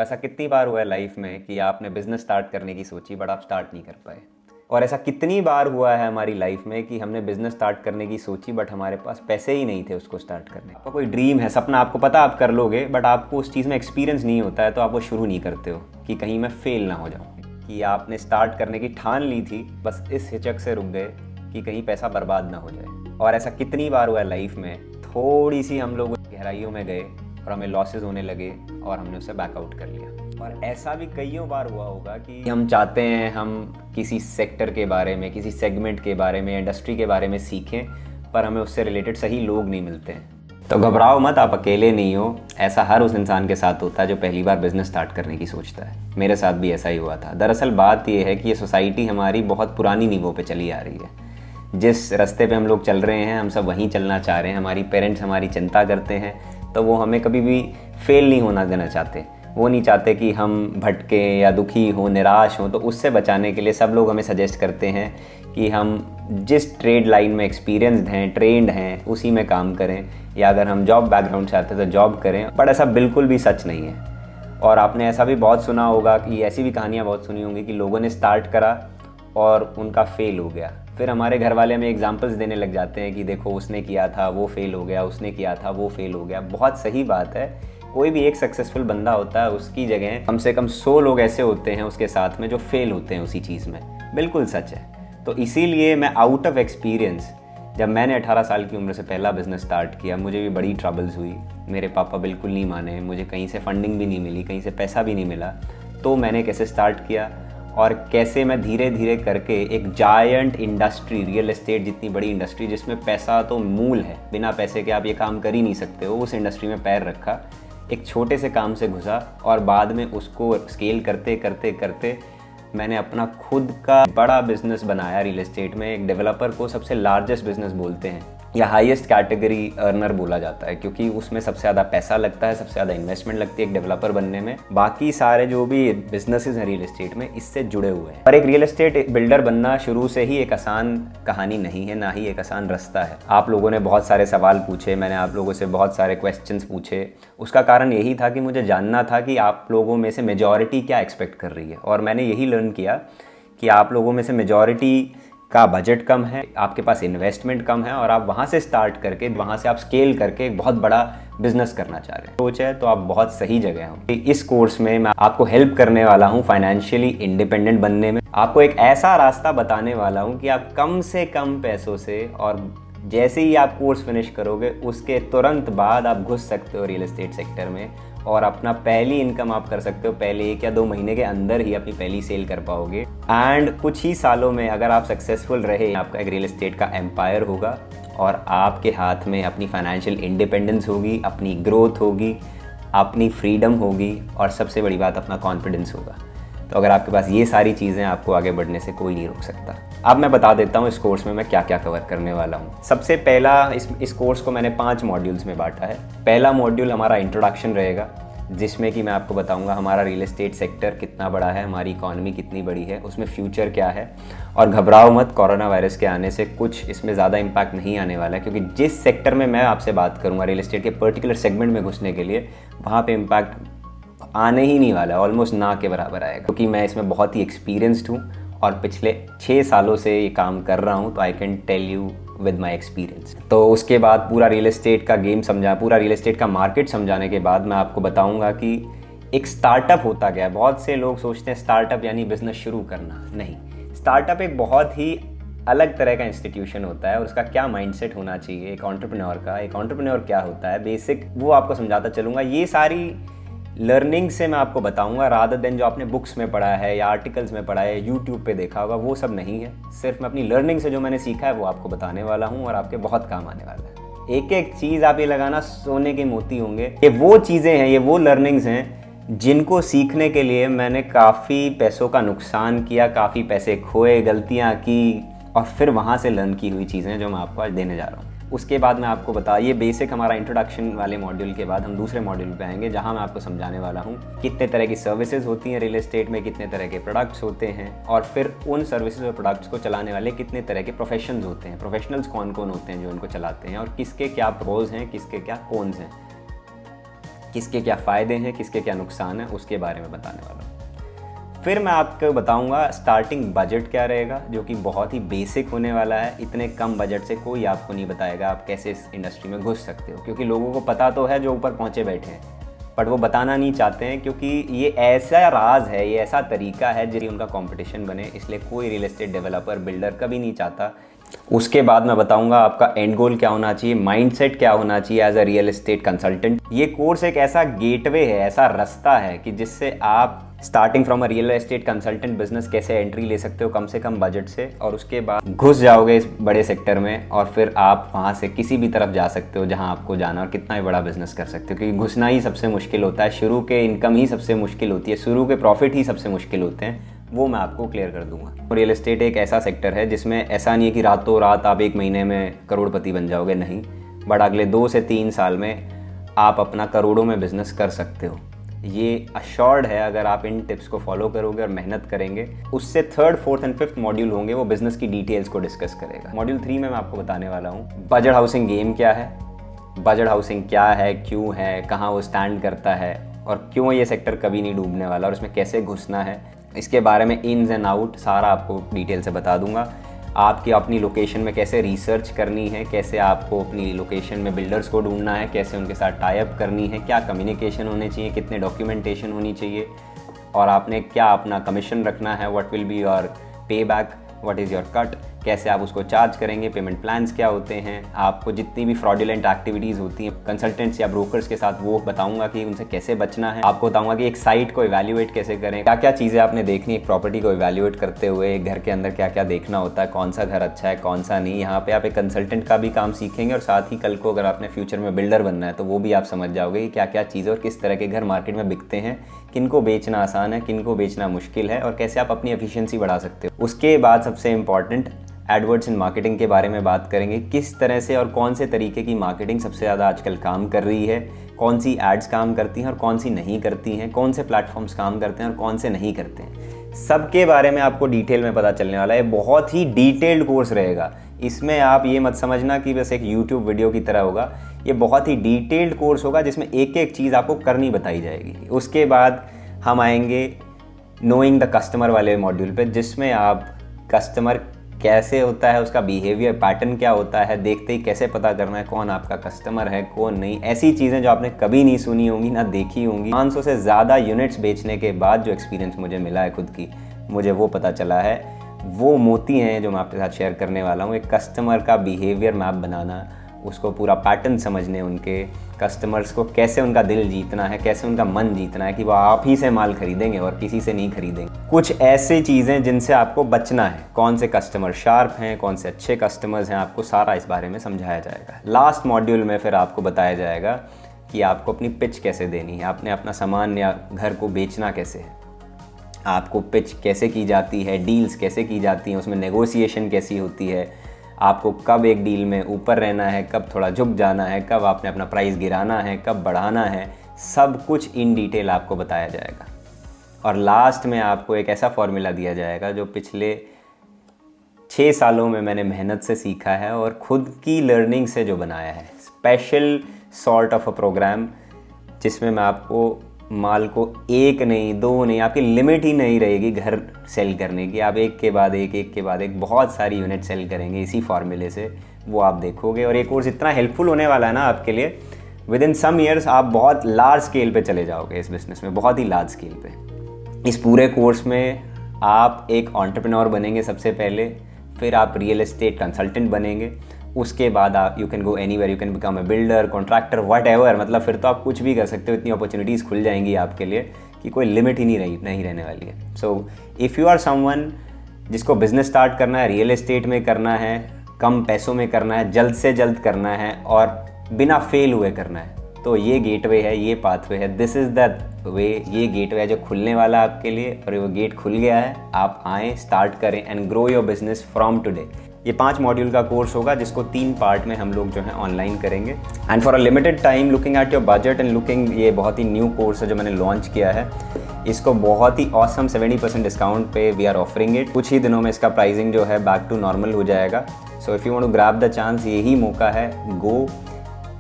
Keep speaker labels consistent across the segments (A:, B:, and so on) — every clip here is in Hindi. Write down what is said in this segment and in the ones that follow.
A: ऐसा कितनी बार हुआ है लाइफ में कि आपने बिजनेस स्टार्ट करने की सोची बट आप स्टार्ट नहीं कर पाए। और ऐसा कितनी बार हुआ है हमारी लाइफ में कि हमने बिजनेस स्टार्ट करने की सोची बट हमारे पास पैसे ही नहीं थे उसको स्टार्ट करने। आपका कोई ड्रीम है, सपना आपको पता आप कर लोगे, बट आपको उस चीज़ में एक्सपीरियंस नहीं होता है तो आप वो शुरू नहीं करते हो कि कहीं मैं फेल ना हो जाऊँ। कि आपने स्टार्ट करने की ठान ली थी, बस इस हिचक से रुक गए कि कहीं पैसा बर्बाद ना हो जाए। और ऐसा कितनी बार हुआ है लाइफ में, थोड़ी सी हम लोग गहराइयों में गए और हमें लॉसेस होने लगे और हमने उसे बैकआउट कर लिया। और ऐसा भी कईयों बार हुआ होगा कि हम चाहते हैं हम किसी सेक्टर के बारे में, किसी सेगमेंट के बारे में, इंडस्ट्री के बारे में सीखें, पर हमें उससे रिलेटेड सही लोग नहीं मिलते हैं। तो घबराओ मत, आप अकेले नहीं हो। ऐसा हर उस इंसान के साथ होता है जो पहली बार बिजनेस स्टार्ट करने की सोचता है। मेरे साथ भी ऐसा ही हुआ था। दरअसल बात यह है कि ये सोसाइटी हमारी बहुत पुरानी नींवों पे चली आ रही है। जिस रास्ते पे हम लोग चल रहे हैं हम सब वहीं चलना चाह रहे हैं। हमारी पेरेंट्स हमारी चिंता करते हैं तो वो हमें कभी भी फेल नहीं होना देना चाहते। वो नहीं चाहते कि हम भटके या दुखी हों, निराश हों। तो उससे बचाने के लिए सब लोग हमें सजेस्ट करते हैं कि हम जिस ट्रेड लाइन में एक्सपीरियंस्ड हैं, ट्रेंड हैं, उसी में काम करें, या अगर हम जॉब बैकग्राउंड से आते हैं तो जॉब करें। बट ऐसा बिल्कुल भी सच नहीं है। और आपने ऐसा भी बहुत सुना होगा कि ऐसी भी कहानियाँ बहुत सुनी होंगी कि लोगों ने स्टार्ट करा और उनका फेल हो गया। फिर हमारे घर वाले हमें एग्जांपल्स देने लग जाते हैं कि देखो उसने किया था वो फेल हो गया, उसने किया था वो फेल हो गया। बहुत सही बात है। कोई भी एक सक्सेसफुल बंदा होता है, उसकी जगह कम से कम 100 लोग ऐसे होते हैं उसके साथ में जो फेल होते हैं उसी चीज़ में। बिल्कुल सच है। तो इसीलिए मैं आउट ऑफ एक्सपीरियंस, जब मैंने 18 साल की उम्र से पहला बिज़नेस स्टार्ट किया, मुझे भी बड़ी ट्रबल्स हुई। मेरे पापा बिल्कुल नहीं माने, मुझे कहीं से फंडिंग भी नहीं मिली, कहीं से पैसा भी नहीं मिला। तो मैंने कैसे स्टार्ट किया और कैसे मैं धीरे धीरे करके एक जायंट इंडस्ट्री, रियल एस्टेट जितनी बड़ी इंडस्ट्री जिसमें पैसा तो मूल है, बिना पैसे के आप ये काम कर ही नहीं सकते हो, उस इंडस्ट्री में पैर रखा। एक छोटे से काम से घुसा और बाद में उसको स्केल करते करते करते मैंने अपना खुद का बड़ा बिजनेस बनाया रियल एस्टेट में। एक डेवलपर को सबसे लार्जेस्ट बिजनेस बोलते हैं या हाईएस्ट कैटेगरी अर्नर बोला जाता है, क्योंकि उसमें सबसे ज़्यादा पैसा लगता है, सबसे ज़्यादा इन्वेस्टमेंट लगती है एक डेवलपर बनने में। बाकी सारे जो भी बिजनेसेस हैं रियल एस्टेट में, इससे जुड़े हुए हैं। पर एक रियल एस्टेट बिल्डर बनना शुरू से ही एक आसान कहानी नहीं है, ना ही एक आसान रास्ता है। आप लोगों ने बहुत सारे सवाल पूछे, मैंने आप लोगों से बहुत सारे क्वेश्चंस पूछे। उसका कारण यही था कि मुझे जानना था कि आप लोगों में से मेजॉरिटी क्या एक्सपेक्ट कर रही है। और मैंने यही लर्न किया कि आप लोगों में से मेजॉरिटी का बजट कम है, आपके पास इन्वेस्टमेंट कम है और आप वहाँ से स्टार्ट करके वहाँ से आप स्केल करके एक बहुत बड़ा बिजनेस करना चाह रहे हैं। सोच है तो आप बहुत सही जगह हो। इस कोर्स में मैं आपको हेल्प करने वाला हूँ फाइनेंशियली इंडिपेंडेंट बनने में। आपको एक ऐसा रास्ता बताने वाला हूँ कि आप कम से कम पैसों से, और जैसे ही आप कोर्स फिनिश करोगे उसके तुरंत बाद आप घुस सकते हो रियल एस्टेट सेक्टर में और अपना पहली इनकम आप कर सकते हो। पहले 1 या 2 महीने के अंदर ही अपनी पहली सेल कर पाओगे। एंड कुछ ही सालों में अगर आप सक्सेसफुल रहे, आपका एक रियल एस्टेट का एम्पायर होगा और आपके हाथ में अपनी फाइनेंशियल इंडिपेंडेंस होगी, अपनी ग्रोथ होगी, अपनी फ्रीडम होगी और सबसे बड़ी बात अपना कॉन्फिडेंस होगा। तो अगर आपके पास ये सारी चीज़ें, आपको आगे बढ़ने से कोई नहीं रोक सकता। अब मैं बता देता हूँ इस कोर्स में मैं क्या क्या कवर करने वाला हूँ। सबसे पहला, इस कोर्स को मैंने 5 मॉड्यूल्स में बांटा है। पहला मॉड्यूल हमारा इंट्रोडक्शन रहेगा, जिसमें कि मैं आपको बताऊंगा हमारा रियल एस्टेट सेक्टर कितना बड़ा है, हमारी इकॉनमी कितनी बड़ी है, उसमें फ्यूचर क्या है। और घबराओ मत, कोरोना वायरस के आने से कुछ इसमें ज़्यादा इम्पैक्ट नहीं आने वाला है, क्योंकि जिस सेक्टर में मैं आपसे बात करूँगा रियल एस्टेट के पर्टिकुलर सेगमेंट में घुसने के लिए, वहाँ पर इम्पैक्ट आने ही नहीं वाला है, ऑलमोस्ट ना के बराबर आएगा। क्योंकि मैं इसमें बहुत ही एक्सपीरियंस्ड हूँ और पिछले 6 सालों से ये काम कर रहा हूँ, तो I can tell you with my experience. तो उसके बाद पूरा रियल एस्टेट का गेम समझा, पूरा रियल एस्टेट का मार्केट समझाने के बाद मैं आपको बताऊंगा कि एक स्टार्टअप होता क्या है। बहुत से लोग सोचते हैं स्टार्टअप यानी बिजनेस शुरू करना। नहीं, स्टार्टअप एक बहुत ही अलग तरह का इंस्टीट्यूशन होता है और उसका क्या माइंडसेट होना चाहिए एक एंटरप्रेन्योर का। एक एंटरप्रेन्योर क्या होता है बेसिक, वो आपको समझाता चलूँगा। ये सारी लर्निंग से मैं आपको बताऊंगा, रादर देन जो आपने बुक्स में पढ़ा है या आर्टिकल्स में पढ़ा है, यूट्यूब पे देखा होगा, वो सब नहीं है। सिर्फ मैं अपनी लर्निंग से जो मैंने सीखा है वो आपको बताने वाला हूँ और आपके बहुत काम आने वाला है। एक एक चीज़ आप ये लगाना सोने के मोती होंगे। ये वो चीज़ें हैं, ये वो लर्निंग्स हैं जिनको सीखने के लिए मैंने काफ़ी पैसों का नुकसान किया, काफ़ी पैसे खोए, गलतियाँ की और फिर वहाँ से लर्न की हुई चीज़ें जो मैं आपको आज देने जा रहा हूँ। उसके बाद मैं आपको ये बेसिक हमारा इंट्रोडक्शन वाले मॉड्यूल के बाद हम दूसरे मॉड्यूल पे आएंगे, जहां मैं आपको समझाने वाला हूं कितने तरह की सर्विसेज होती हैं रियल एस्टेट में, कितने तरह के प्रोडक्ट्स होते हैं और फिर उन सर्विसेज और प्रोडक्ट्स को चलाने वाले कितने तरह के प्रोफेशंस होते हैं, प्रोफेशनल्स कौन कौन होते हैं जो इनको चलाते हैं और किसके क्या प्रोज हैं, किसके क्या कॉन्स हैं, किसके क्या फ़ायदे हैं, किसके क्या नुकसान हैं, उसके बारे में बताने वाला हूँ। फिर मैं आपको बताऊंगा स्टार्टिंग बजट क्या रहेगा, जो कि बहुत ही बेसिक होने वाला है। इतने कम बजट से कोई आपको नहीं बताएगा आप कैसे इस इंडस्ट्री में घुस सकते हो, क्योंकि लोगों को पता तो है जो ऊपर पहुँचे बैठे हैं, बट वो बताना नहीं चाहते हैं, क्योंकि ये ऐसा राज है, ये ऐसा तरीका है जिससे उनका कंपटीशन बने। इसलिए कोई रियल एस्टेट डेवलपर बिल्डर कभी नहीं चाहता। उसके बाद मैं बताऊंगा आपका एंड गोल क्या होना चाहिए, माइंडसेट क्या होना चाहिए as a real estate consultant. ये कोर्स एक ऐसा गेटवे है, ऐसा रास्ता है कि जिससे आप starting from a real estate consultant business कैसे एंट्री ले सकते हो कम से कम बजट से, और उसके बाद घुस जाओगे इस बड़े सेक्टर में, और फिर आप वहाँ से किसी भी तरफ जा सकते हो जहाँ आपको जाना, और कितना ही बड़ा बिजनेस कर सकते हो। क्योंकि घुसना ही सबसे मुश्किल होता है, शुरू के इनकम ही सबसे मुश्किल होती है, शुरू के प्रॉफिट ही सबसे मुश्किल होते हैं, वो मैं आपको क्लियर कर दूंगा। रियल एस्टेट एक ऐसा सेक्टर है जिसमें ऐसा नहीं है कि रातों रात आप 1 महीने में करोड़पति बन जाओगे, नहीं, बट अगले 2 से 3 साल में आप अपना करोड़ों में बिजनेस कर सकते हो। ये अश्योर्ड है अगर आप इन टिप्स को फॉलो करोगे और मेहनत करेंगे। उससे 3rd, 4th and 5th module होंगे, वो बिजनेस की डिटेल्स को डिस्कस करेगा। मॉड्यूल 3 में मैं आपको बताने वाला हूँ बजट हाउसिंग गेम क्या है, बजट हाउसिंग क्या है, क्यों है, कहाँ वो स्टैंड करता है, और क्यों ये सेक्टर कभी नहीं डूबने वाला, और उसमें कैसे घुसना है, इसके बारे में इन्स एंड आउट सारा आपको डिटेल से बता दूंगा। आपकी अपनी लोकेशन में कैसे रिसर्च करनी है, कैसे आपको अपनी लोकेशन में बिल्डर्स को ढूंढना है, कैसे उनके साथ टाई अप करनी है, क्या कम्युनिकेशन होने चाहिए, कितने डॉक्यूमेंटेशन होनी चाहिए, और आपने क्या अपना कमीशन रखना है, व्हाट विल बी योर पे back, what is your cut, कैसे आप उसको चार्ज करेंगे, पेमेंट प्लान्स क्या होते हैं, आपको जितनी भी फ्रॉडुलेंट एक्टिविटीज़ होती हैं कंसल्टेंट्स या ब्रोकर्स के साथ, वो बताऊंगा कि उनसे कैसे बचना है। आपको बताऊंगा कि एक साइट को इवैल्यूएट कैसे करें, क्या क्या चीज़ें आपने देखनी है एक प्रॉपर्टी को इवैल्यूएट करते हुए, एक घर के अंदर क्या क्या देखना होता है, कौन सा घर अच्छा है, कौन सा नहीं। यहाँ पे आप एक कंसल्टेंट का भी काम सीखेंगे, और साथ ही कल को अगर आपने फ्यूचर में बिल्डर बनना है तो वो भी आप समझ जाओगे कि क्या क्या चीज़ें और किस तरह के घर मार्केट में बिकते हैं, किनको बेचना आसान है, किनको बेचना मुश्किल है, और कैसे आप अपनी एफिशिएंसी बढ़ा सकते हो। उसके बाद सबसे इंपॉर्टेंट एडवर्ड्स इन मार्केटिंग के बारे में बात करेंगे, किस तरह से और कौन से तरीके की मार्केटिंग सबसे ज़्यादा आजकल काम कर रही है, कौन सी एड्स काम करती हैं और कौन सी नहीं करती हैं, कौन से प्लेटफॉर्म्स काम करते हैं और कौन से नहीं करते हैं, सबके बारे में आपको डिटेल में पता चलने वाला है। बहुत ही डिटेल्ड कोर्स रहेगा। इसमें आप ये मत समझना कि बस एक यूट्यूब वीडियो की तरह होगा, ये बहुत ही डिटेल्ड कोर्स होगा जिसमें एक एक चीज़ आपको करनी बताई जाएगी। उसके बाद हम आएंगे नोइंग द कस्टमर वाले मॉड्यूल पे, जिसमें आप कस्टमर कैसे होता है, उसका बिहेवियर पैटर्न क्या होता है, देखते ही कैसे पता करना है कौन आपका कस्टमर है कौन नहीं, ऐसी चीज़ें जो आपने कभी नहीं सुनी होंगी ना देखी होंगी। 500 से ज़्यादा यूनिट्स बेचने के बाद जो एक्सपीरियंस मुझे मिला है खुद की, मुझे वो पता चला है, वो मोती हैं जो मैं आपके साथ शेयर करने वाला हूँ। एक कस्टमर का बिहेवियर मैप बनाना, उसको पूरा पैटर्न समझने, उनके कस्टमर्स को कैसे उनका दिल जीतना है, कैसे उनका मन जीतना है कि वो आप ही से माल खरीदेंगे और किसी से नहीं खरीदेंगे। कुछ ऐसी चीज़ें जिनसे आपको बचना है, कौन से कस्टमर शार्प हैं, कौन से अच्छे कस्टमर्स हैं, आपको सारा इस बारे में समझाया जाएगा। लास्ट मॉड्यूल में फिर आपको बताया जाएगा कि आपको अपनी पिच कैसे देनी है, आपने अपना सामान या घर को बेचना कैसे है, आपको पिच कैसे की जाती है, डील्स कैसे की जाती हैं, उसमें नेगोशिएशन कैसी होती है, आपको कब एक डील में ऊपर रहना है, कब थोड़ा झुक जाना है, कब आपने अपना प्राइस गिराना है, कब बढ़ाना है, सब कुछ इन डिटेल आपको बताया जाएगा। और लास्ट में आपको एक ऐसा फॉर्मूला दिया जाएगा जो पिछले 6 सालों में मैंने मेहनत से सीखा है और खुद की लर्निंग से जो बनाया है। Special sort of a program जिसमें मैं आपको माल को 1 नहीं 2 नहीं, आपकी लिमिट ही नहीं रहेगी घर सेल करने की, आप एक के बाद एक बहुत सारी यूनिट सेल करेंगे इसी फार्मूले से, वो आप देखोगे। और ये कोर्स इतना हेल्पफुल होने वाला है ना आपके लिए, विद इन सम ईयर्स आप बहुत लार्ज स्केल पे चले जाओगे इस बिज़नेस में, बहुत ही लार्ज स्केल पे। इस पूरे कोर्स में आप एक एंटरप्रेन्योर बनेंगे सबसे पहले, फिर आप रियल एस्टेट कंसल्टेंट बनेंगे, उसके बाद आप you can go anywhere, you can become a builder, contractor, what ever, मतलब फिर तो आप कुछ भी कर सकते हो। इतनी अपॉर्चुनिटीज़ खुल जाएंगी आपके लिए कि कोई लिमिट ही नहीं रहने वाली है। So if you are someone जिसको बिज़नेस स्टार्ट करना है, रियल एस्टेट में करना है, कम पैसों में करना है, जल्द से जल्द करना है और बिना फेल हुए करना है, तो ये गेटवे है, ये पाथवे है, दिस इज़ द वे। ये गेटवे है जो खुलने वाला है आपके लिए, और वो गेट खुल गया है। आप आएँ, स्टार्ट करें and grow your business from today. ये 5 मॉड्यूल का कोर्स होगा जिसको 3 पार्ट में हम लोग जो है ऑनलाइन करेंगे, and for a limited time, looking at your budget and looking, ये बहुत ही न्यू कोर्स है जो मैंने लॉन्च किया है। इसको बहुत ही ऑसम 70% डिस्काउंट पे वी आर ऑफरिंग इट। कुछ ही दिनों में इसका प्राइसिंग जो है बैक टू नॉर्मल हो जाएगा। So if you want to grab the chance, यही मौका है। Go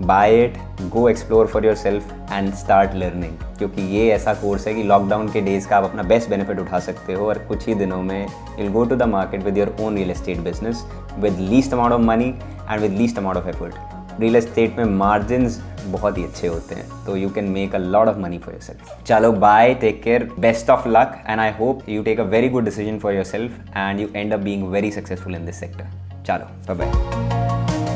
A: by it, go explore for yourself and start learning, क्योंकि ये ऐसा कोर्स है कि लॉकडाउन के डेज़ का आप अपना बेस्ट बेनिफिट उठा सकते हो और कुछ ही दिनों में you'll go to the market with your own real estate business with least amount of money and with least amount of effort. Real estate में मार्जिन्स बहुत ही अच्छे होते हैं, तो you can make a lot of money for yourself. चलो bye, take care, best of luck and I hope you take a very good decision for yourself and you end up being very successful in this sector. चलो बाय बाय.